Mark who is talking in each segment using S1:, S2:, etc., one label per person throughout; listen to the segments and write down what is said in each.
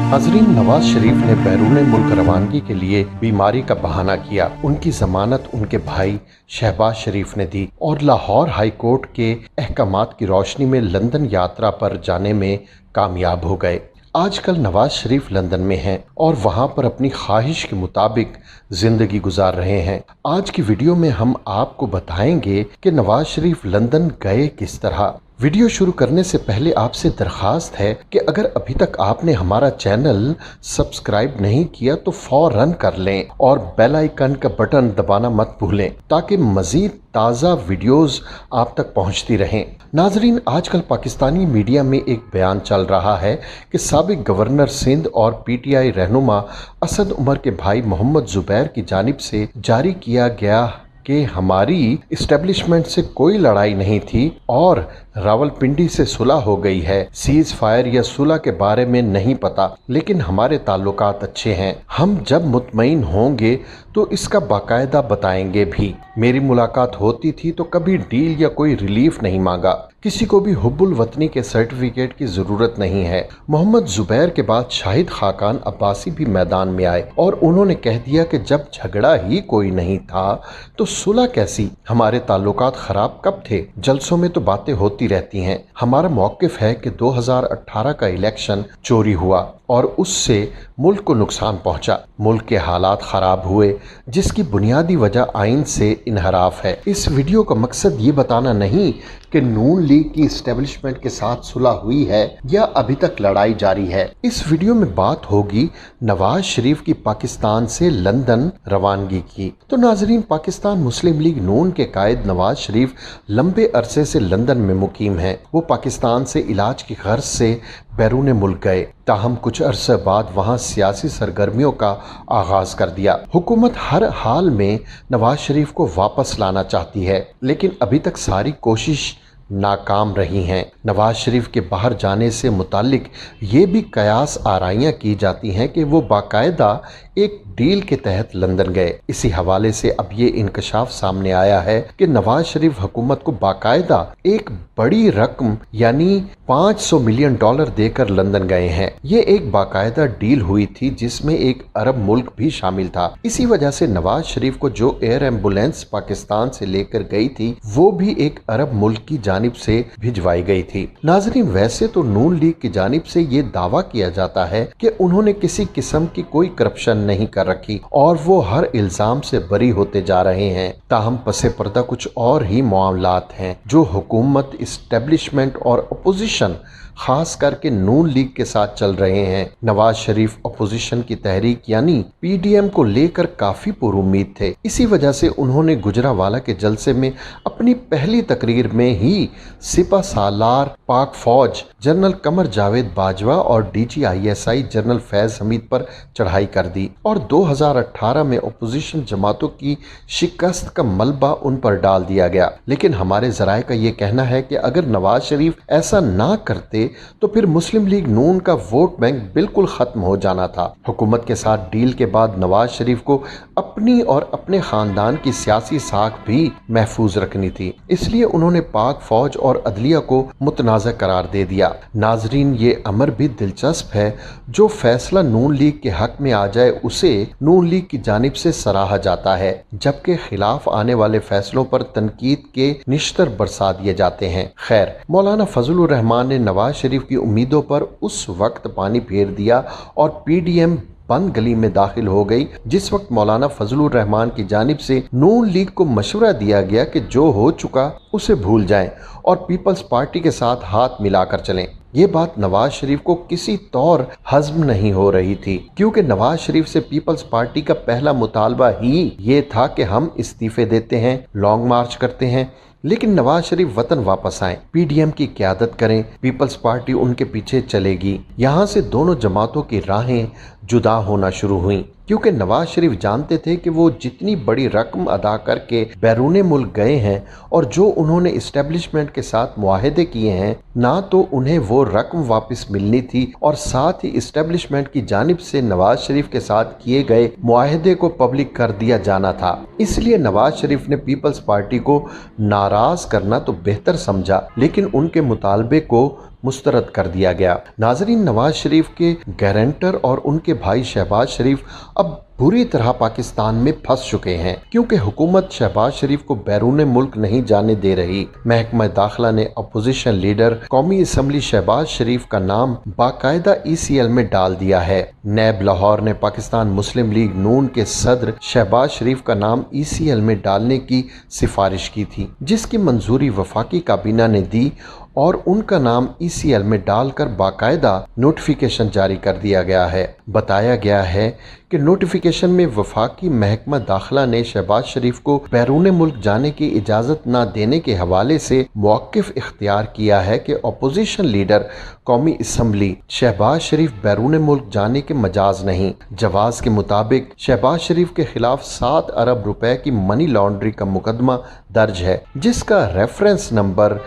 S1: नाज़रीन, नवाज शरीफ ने बैरून मुल्क रवानगी के लिए बीमारी का बहाना किया। उनकी जमानत उनके भाई शहबाज शरीफ ने दी और लाहौर हाई कोर्ट के अहकामात की रोशनी में लंदन यात्रा पर जाने में कामयाब हो गए। आजकल नवाज शरीफ लंदन में हैं और वहां पर अपनी ख्वाहिश के मुताबिक जिंदगी गुजार रहे हैं। आज की वीडियो में हम आपको बताएंगे कि नवाज शरीफ लंदन गए किस तरह। वीडियो शुरू करने से पहले आपसे दरख्वास्त है कि अगर अभी तक आपने हमारा चैनल सब्सक्राइब नहीं किया तो फौरन कर लें और बेल आइकन का बटन दबाना मत भूलें ताकि मज़ीद ताज़ा वीडियोस आप तक पहुंचती रहें। नाजरीन, आजकल पाकिस्तानी मीडिया में एक बयान चल रहा है कि साबिक गवर्नर सिंध और PTI रहनुमा असद उमर के भाई मोहम्मद जुबैर की जानिब से जारी किया गया कि हमारी इस्टेब्लिशमेंट से कोई लड़ाई नहीं थी और रावलपिंडी से सुलह हो गई है। सीज फायर या सुलह के बारे में नहीं पता, लेकिन हमारे ताल्लुकात अच्छे हैं। हम जब मुतमईन होंगे तो इसका बाकायदा बताएंगे भी। मेरी मुलाकात होती थी तो कभी डील या कोई रिलीफ नहीं मांगा। किसी को भी हुब्बुल वतनी के सर्टिफिकेट की जरूरत नहीं है। मोहम्मद जुबैर के बाद शाहिद खाकान अब्बासी भी मैदान में आए और उन्होंने कह दिया कि जब झगड़ा ही कोई नहीं था तो सुलह कैसी। हमारे ताल्लुकात खराब कब थे? जलसों में तो बातें होती रहती हैं। हमारा मौक़िफ़ है कि 2018 का इलेक्शन चोरी हुआ और उससे मुल्क को नुकसान पहुंचा। मुल्क के हालात खराब हुए जिसकी बुनियादी वजह आइन से इनहराफ है। इस वीडियो का मकसद ये बताना नहीं कि नून लीग की इस्टेब्लिशमेंट के साथ सुलह हुई है या अभी तक लड़ाई जारी है। इस वीडियो में बात होगी नवाज शरीफ की पाकिस्तान से लंदन रवानगी की। तो नाजरीन, पाकिस्तान मुस्लिम लीग नून के कायद नवाज शरीफ लंबे अरसे से लंदन में मुकीम हैं। वो पाकिस्तान से इलाज की गर्ज से बैरून मुल्क गए, ताहम कुछ अरसे बाद वहां सियासी सरगर्मियों का आगाज कर दिया। हुकूमत हर हाल में नवाज शरीफ को वापस लाना चाहती है, लेकिन अभी तक सारी कोशिश नाकाम रही हैं। नवाज शरीफ के बाहर जाने से मुतालिक ये भी कयास आराइयाँ की जाती हैं कि वो बाकायदा एक डील के तहत लंदन गए। इसी हवाले से अब ये इंकशाफ सामने आया है कि नवाज शरीफ हुकूमत को बाकायदा एक बड़ी रकम यानी $500 मिलियन देकर लंदन गए हैं। ये एक बाकायदा डील हुई थी जिसमें एक अरब मुल्क भी शामिल था। इसी वजह से नवाज शरीफ को जो एयर एम्बुलेंस पाकिस्तान से लेकर गई थी वो भी एक अरब मुल्क की जानिब से भिजवाई गई थी। नाजरीन, वैसे तो नून लीग की जानिब से ये दावा किया जाता है कि उन्होंने किसी किस्म की कोई करप्शन नहीं कर रखी और वो हर इल्जाम से बरी होते जा रहे हैं। ताहम पसे पर्दा कुछ और ही मामलात हैं जो हुकूमत, इस्टेब्लिशमेंट और अपोजिशन खास करके नून लीग के साथ चल रहे हैं। नवाज शरीफ अपोजिशन की तहरीक यानी PDM को लेकर काफी पुरुम्मीद थे। इसी वजह से उन्होंने गुजरावाला के जलसे में अपनी पहली तकरीर में ही सिपा सालार पाक फौज जनरल कमर जावेद बाजवा और DG ISI general Faiz Hamid पर चढ़ाई कर दी और 2018 में अपोजिशन जमातों की शिकस्त का मलबा उन पर डाल दिया गया। लेकिन हमारे जराए का ये कहना है कि अगर नवाज शरीफ ऐसा ना करते तो फिर मुस्लिम लीग नून का वोट बैंक बिल्कुल खत्म हो जाना था। हुकूमत के साथ डील के बाद नवाज शरीफ को अपनी और अपने खानदान की सियासी साख भी महफूज रखनी थी, इसलिए उन्होंने पाक फौज और अदलिया को मुतनाज़ा करार दे दिया। नाजरीन, ये अमर भी दिलचस्प है, जो फैसला नून लीग के हक में आ जाए उसे नून लीग की जानिब से सराहा जाता है, जबकि खिलाफ आने वाले फैसलों पर तनकीद के निश्तर बरसा दिए जाते हैं। खैर, मौलाना फजलुर रहमान ने नवाज शरीफ की उम्मीदों पर उस वक्त पानी फेर दिया और PDM बंद गली में दाखिल हो गई जिस वक्त मौलाना फजलुर रहमान की जानिब से नून लीग को मशवरा दिया गया कि जो हो चुका उसे भूल जाएं और पीपल्स पार्टी के साथ हाथ मिलाकर चलें। ये बात नवाज शरीफ को किसी तौर हज़म नहीं हो रही थी, क्योंकि नवाज शरीफ से पीपल्स पार्टी का पहला मुतालबा ही ये था कि हम इस्तीफे देते हैं, लॉन्ग मार्च करते हैं, लेकिन नवाज शरीफ वतन वापस आए, PDM की क़यादत करें, पीपल्स पार्टी उनके पीछे चलेगी। यहाँ से दोनों जमातों की राहें जुदा होना शुरू हुई, क्योंकि नवाज शरीफ जानते थे कि वो जितनी बड़ी रकम अदा करके बैरून मुल्क गए हैं और जो उन्होंने इस्टेब्लिशमेंट के साथ मुआहदे किए हैं, ना तो उन्हें वो रकम वापस मिलनी थी और साथ ही इस्टेब्लिशमेंट की जानिब से नवाज शरीफ के साथ किए गए मुआहदे को पब्लिक कर दिया जाना था। इसलिए नवाज शरीफ ने पीपल्स पार्टी को नाराज करना तो बेहतर समझा, लेकिन उनके मुतालबे को मुस्तरद कर दिया गया। नाजरीन, नवाज शरीफ के गारंटर और उनके भाई शहबाज शरीफ अब बुरी तरह पाकिस्तान में फंस चुके हैं, क्योंकि हुकूमत शहबाज शरीफ को बैरून मुल्क नहीं जाने दे रही। महकमा दाखिला ने अपोजिशन लीडर कौमी असम्बली शहबाज शरीफ का नाम बाकायदा ECL में डाल दिया है। नैब लाहौर ने पाकिस्तान मुस्लिम लीग नून के सदर शहबाज शरीफ का नाम ECL में डालने की सिफारिश की थी, जिसकी मंजूरी वफाकी काबीना ने दी और उनका नाम ECL में डालकर बाकायदा नोटिफिकेशन जारी कर दिया गया है। बताया गया है कि नोटिफिकेशन में वफाकी महकमा दाखिला ने शहबाज शरीफ को बैरून मुल्क जाने की इजाज़त न देने के हवाले से मौक़िफ़ इख्तियार किया है कि अपोजिशन लीडर कौमी असम्बली शहबाज शरीफ बैरून मुल्क जाने के मजाज नहीं। जवाज़ के मुताबिक शहबाज शरीफ के खिलाफ 7 अरब रुपए की मनी लॉन्ड्री का मुकदमा दर्ज है, जिसका रेफरेंस नंबर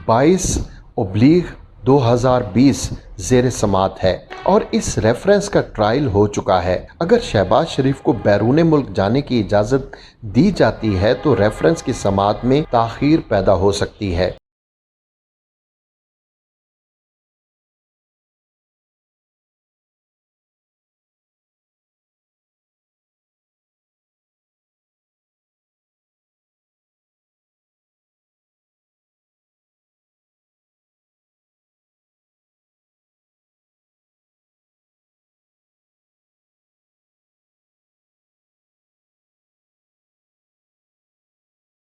S1: 22/2020 ज़ेर समात है और इस रेफरेंस का ट्रायल हो चुका है। अगर शहबाज शरीफ को बैरून मुल्क जाने की इजाज़त दी जाती है तो रेफरेंस की समात में ताख़ीर पैदा हो सकती है।